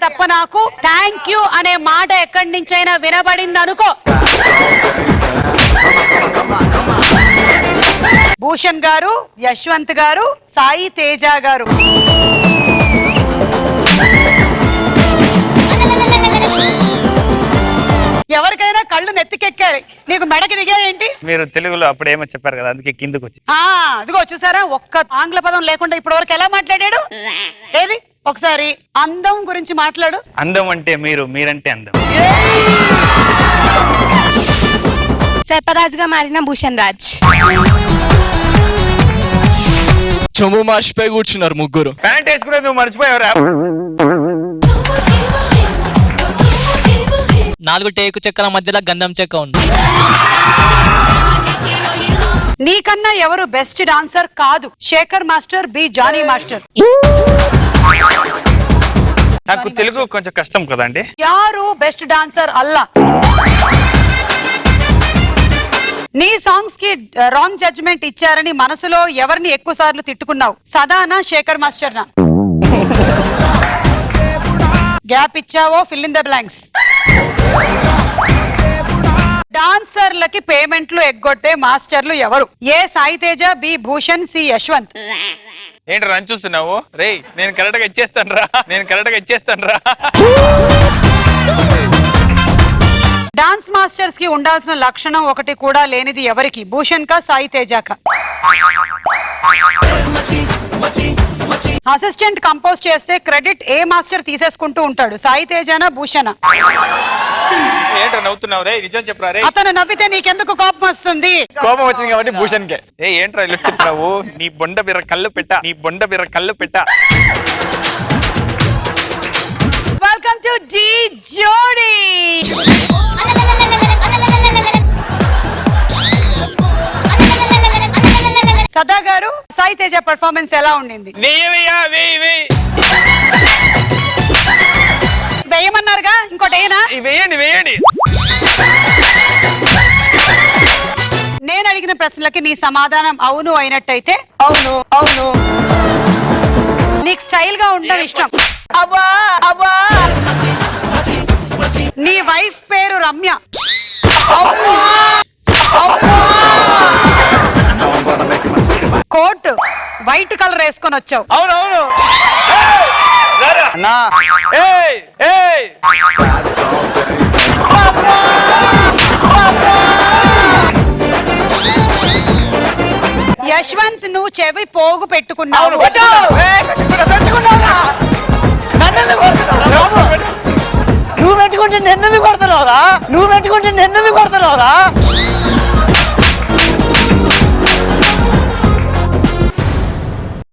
తప్ప నాకు thank you అనే మాట ఎక్కడి నుంచైనా వినబడింది అనుకో. భూషణ్ గారు, యశ్వంత్ గారు, సాయి తేజ గారు, ఎవరికైనా కళ్ళు నెత్తికెక్కాయి, నీకు మెడకి దిగాయేంటి? మీరు తెలుగులో అప్పుడేమో చెప్పారు కదా, అందుకే కిందకు వచ్చి. అదిగో చూసారా, ఒక్క ఆంగ్ల పదం లేకుండా ఇప్పటి వరకు ఎలా మాట్లాడాడు? ఏది ఒకసారి అందం గురించి మాట్లాడు. అందం అంటే మీరు, మీరంటే అందం. సర్పరాజుగా మారిన భూషణ్ రాజ్. చొమ్ము మార్చిపోయి కూర్చున్నారు ముగ్గురు. ప్యాంట్ వేసుకునే నువ్వు మర్చిపోయావురా? 4 టేకు చెక్కల మధ్యలో గంధం చెక్క ఉంది. నీకన్నా ఎవరు బెస్ట్ డాన్సర్ కాదు? శేఖర్ మాస్టర్, బి జానీ మాస్టర్. నాకు తెలుగు కొంచెం కష్టం కదండి. యారు బెస్ట్ డాన్సర్ అల్లా. నీ సాంగ్స్ కి రాంగ్ జడ్జ్మెంట్ ఇచ్చారని మనసులో ఎవరిని ఎక్కువ సార్లు తిట్టుకున్నావు? సదానా, శేఖర్ మాస్టర్ నా? గ్యాప్ ఇచ్చావో ఫిల్ ఇన్ ద బ్లాంక్స్. డాన్సర్లకి పేమెంట్లు ఎగ్గొట్టే మాస్టర్లు ఎవరు? A Sai Teja, B Bhushan, C Yashwant. ఏంటి రన్ చూస్తున్నావు? రే నేను కరెక్ట్ గా ఇచ్చేస్తాను రా. డాన్స్ మాస్టర్స్ కి ఉండాల్సిన లక్షణం ఒకటి కూడా లేనిది ఎవరికి? భూషణ్ కా, సాయి తేజ కా? అసిస్టెంట్ కంపోజ్ చేస్తే క్రెడిట్ ఏ మాస్టర్ తీసేసుకుంటూ ఉంటాడు? సాయి తేజనా, భూషణ? ఏంటో నవ్వుతున్నావు? రే నిజం చెప్పరా రే. అతను నవ్వితే నీకెందుకు కోపం వస్తుంది? కోపం వచ్చింది కాబట్టి భూషణ్ కే. ఏంట్రా ఇల్లు చెప్తున్నావు? నీ బొండ బిర్ర కళ్ళు పెట్ట. వెల్కమ్ టు డి జోడీ. సదా గారు, సాయి తేజ పర్ఫార్మెన్స్ ఎలా ఉండింది? వేయమన్నారుగా, ఇంకోటి ఏనా? వేయండి. నేను అడిగిన ప్రశ్నలకి నీ సమాధానం అవును అయినట్టయితే అవును. నీకు స్టైల్ గా ఉండడం ఇష్టం. నీ వైఫ్ పేరు రమ్య. కోట్ వైట్ కలర్ వేసుకొని వచ్చావు. అవును. యశ్వంత్, నువ్వు చెవి పోగు పెట్టుకున్నావు. నువ్వు పెట్టుకుంటే నిన్నవి కొడతావురా.